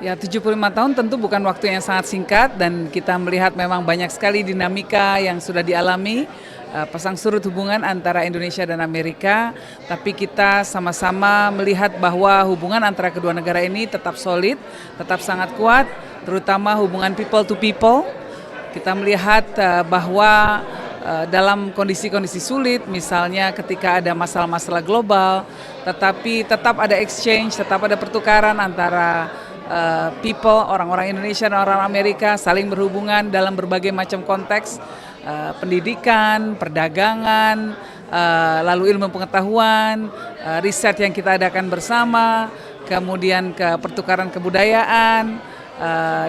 Ya, 75 tahun tentu bukan waktu yang sangat singkat dan kita melihat memang banyak sekali dinamika yang sudah dialami pasang surut hubungan antara Indonesia dan Amerika, tapi kita sama-sama melihat bahwa hubungan antara kedua negara ini tetap solid, tetap sangat kuat, terutama hubungan people to people. Kita melihat bahwa dalam kondisi-kondisi sulit, misalnya ketika ada masalah-masalah global, tetapi tetap ada exchange, tetap ada pertukaran antara people, orang-orang Indonesia dan orang Amerika saling berhubungan dalam berbagai macam konteks, pendidikan, perdagangan, lalu ilmu pengetahuan, riset yang kita adakan bersama, kemudian ke pertukaran kebudayaan,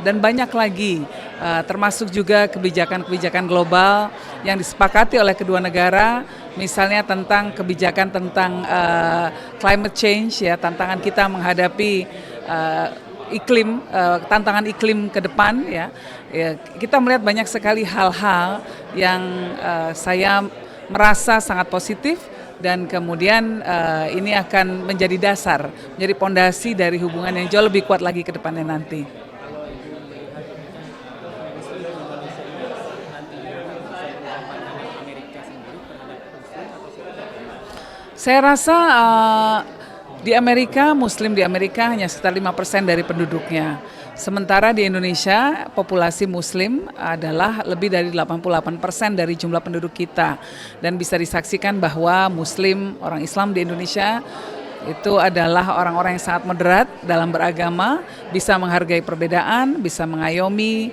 dan banyak lagi, termasuk juga kebijakan-kebijakan global yang disepakati oleh kedua negara, misalnya tentang kebijakan tentang climate change, ya, tantangan kita menghadapi iklim, tantangan iklim ke depan, ya, kita melihat banyak sekali hal-hal yang saya merasa sangat positif dan kemudian ini akan menjadi dasar, menjadi pondasi dari hubungan yang jauh lebih kuat lagi ke depannya nanti. Saya rasa di Amerika, Muslim di Amerika hanya sekitar 5% dari penduduknya. Sementara di Indonesia, populasi Muslim adalah lebih dari 88% dari jumlah penduduk kita. Dan bisa disaksikan bahwa Muslim, orang Islam di Indonesia itu adalah orang-orang yang sangat moderat dalam beragama, bisa menghargai perbedaan, bisa mengayomi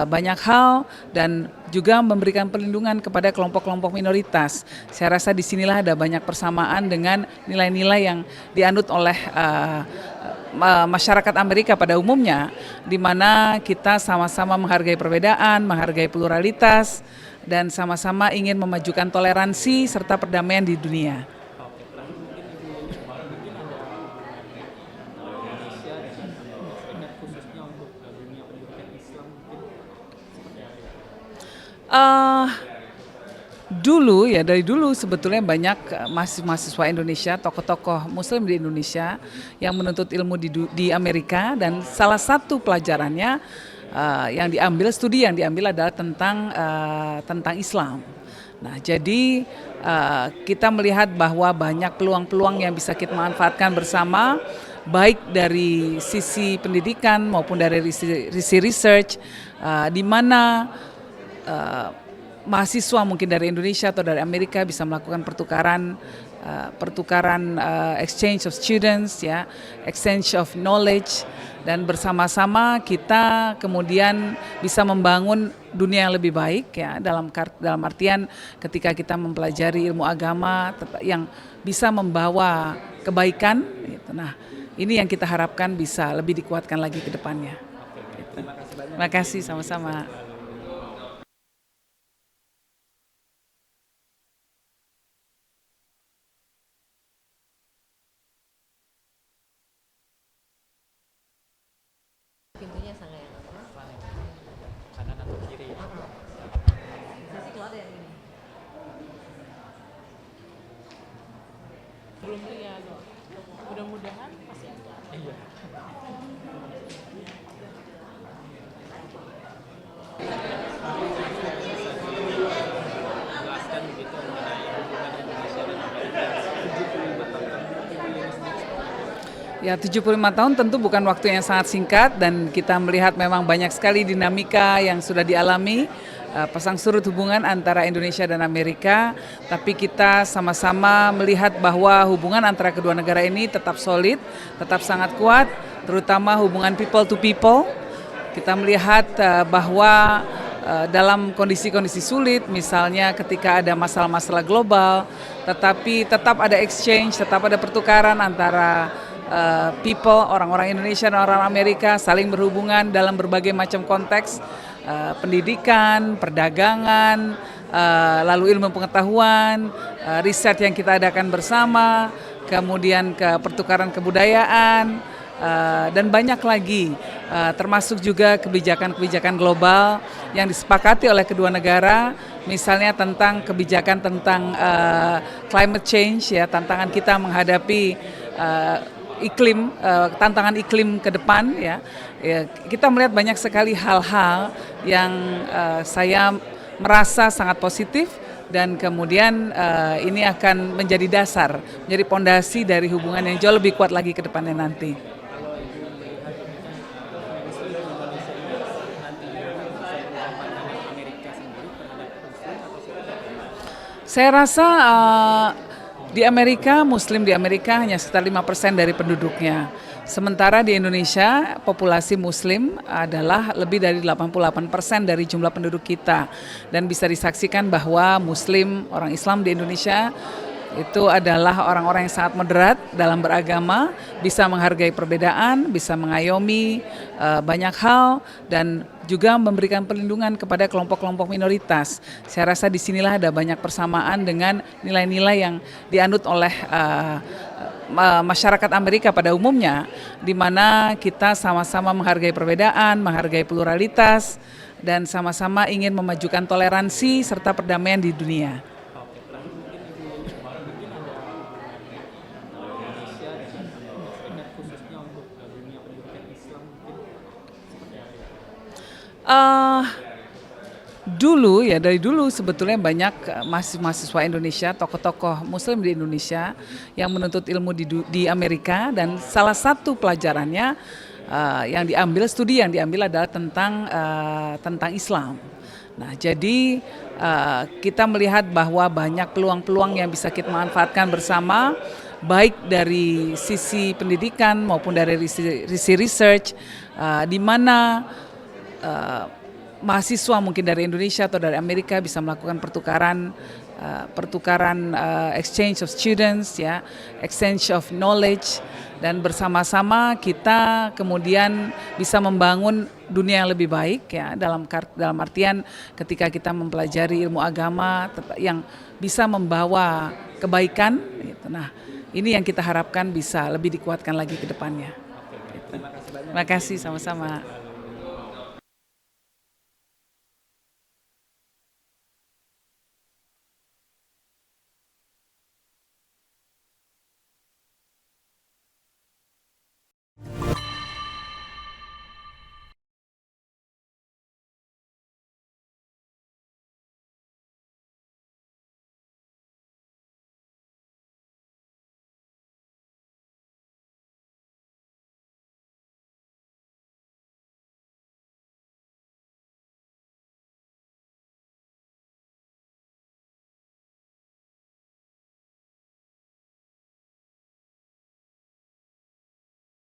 banyak hal, dan juga memberikan perlindungan kepada kelompok-kelompok minoritas. Saya rasa disinilah ada banyak persamaan dengan nilai-nilai yang dianut oleh masyarakat Amerika pada umumnya, di mana kita sama-sama menghargai perbedaan, menghargai pluralitas, dan sama-sama ingin memajukan toleransi serta perdamaian di dunia. Dulu ya, dari dulu sebetulnya banyak mahasiswa Indonesia, tokoh-tokoh Muslim di Indonesia yang menuntut ilmu di Amerika, dan salah satu pelajarannya studi yang diambil adalah tentang Islam. Nah, jadi kita melihat bahwa banyak peluang-peluang yang bisa kita manfaatkan bersama, baik dari sisi pendidikan maupun dari sisi research, di mana mahasiswa mungkin dari Indonesia atau dari Amerika bisa melakukan pertukaran exchange of students, ya, exchange of knowledge, dan bersama-sama kita kemudian bisa membangun dunia yang lebih baik, ya, dalam artian ketika kita mempelajari ilmu agama yang bisa membawa kebaikan, gitu. Nah, ini yang kita harapkan bisa lebih dikuatkan lagi ke depannya. Gitu. Terima kasih, sama-sama. Pintunya sangat yang apa? Kanan atau kiri? Bisa sih kalau ada yang ini. Belum lihat, mudah-mudahan masih ada. Iya. Jelaskan begitu mengenai hubungan Indonesia dan Amerika 75 tahun Ya, 75 tahun tentu bukan waktu yang sangat singkat dan kita melihat memang banyak sekali dinamika yang sudah dialami pasang surut hubungan antara Indonesia dan Amerika, tapi kita sama-sama melihat bahwa hubungan antara kedua negara ini tetap solid, tetap sangat kuat, terutama hubungan people to people. Kita melihat bahwa dalam kondisi-kondisi sulit, misalnya ketika ada masalah-masalah global, tetapi tetap ada exchange, tetap ada pertukaran antara people, orang-orang Indonesia dan orang Amerika saling berhubungan dalam berbagai macam konteks, pendidikan, perdagangan, lalu ilmu pengetahuan, riset yang kita adakan bersama, kemudian ke pertukaran kebudayaan, dan banyak lagi, termasuk juga kebijakan-kebijakan global yang disepakati oleh kedua negara, misalnya tentang kebijakan tentang climate change, ya, tantangan kita menghadapi iklim, tantangan iklim ke depan ya, kita melihat banyak sekali hal-hal yang saya merasa sangat positif dan kemudian ini akan menjadi dasar, menjadi pondasi dari hubungan yang jauh lebih kuat lagi ke depannya nanti. Kalau Ibu melihat Muslim di Indonesia ini nantinya bisa berubah pandangan Amerika sendiri terhadap Muslim atau seperti apa? Saya rasa di Amerika, Muslim di Amerika hanya sekitar 5% dari penduduknya. Sementara di Indonesia, populasi Muslim adalah lebih dari 88% dari jumlah penduduk kita. Dan bisa disaksikan bahwa Muslim, orang Islam di Indonesia, itu adalah orang-orang yang sangat moderat dalam beragama, bisa menghargai perbedaan, bisa mengayomi banyak hal, dan juga memberikan perlindungan kepada kelompok-kelompok minoritas. Saya rasa disinilah ada banyak persamaan dengan nilai-nilai yang dianut oleh masyarakat Amerika pada umumnya, di mana kita sama-sama menghargai perbedaan, menghargai pluralitas, dan sama-sama ingin memajukan toleransi serta perdamaian di dunia. Oke, terakhir mungkin Indonesia dan Amerika Serikat khususnya untuk dunia pendidikan Islam mungkin seperti apa? Dulu ya, dari dulu sebetulnya banyak mahasiswa Indonesia, tokoh-tokoh Muslim di Indonesia yang menuntut ilmu di Amerika, dan salah satu pelajarannya studi yang diambil adalah tentang Islam. Nah, jadi kita melihat bahwa banyak peluang-peluang yang bisa kita manfaatkan bersama, baik dari sisi pendidikan maupun dari sisi research, di mana mahasiswa mungkin dari Indonesia atau dari Amerika bisa melakukan pertukaran exchange of students, ya, exchange of knowledge, dan bersama-sama kita kemudian bisa membangun dunia yang lebih baik, ya, dalam artian ketika kita mempelajari ilmu agama yang bisa membawa kebaikan, gitu. Nah, ini yang kita harapkan bisa lebih dikuatkan lagi ke depannya. Terima kasih banyak. Terima kasih, sama-sama.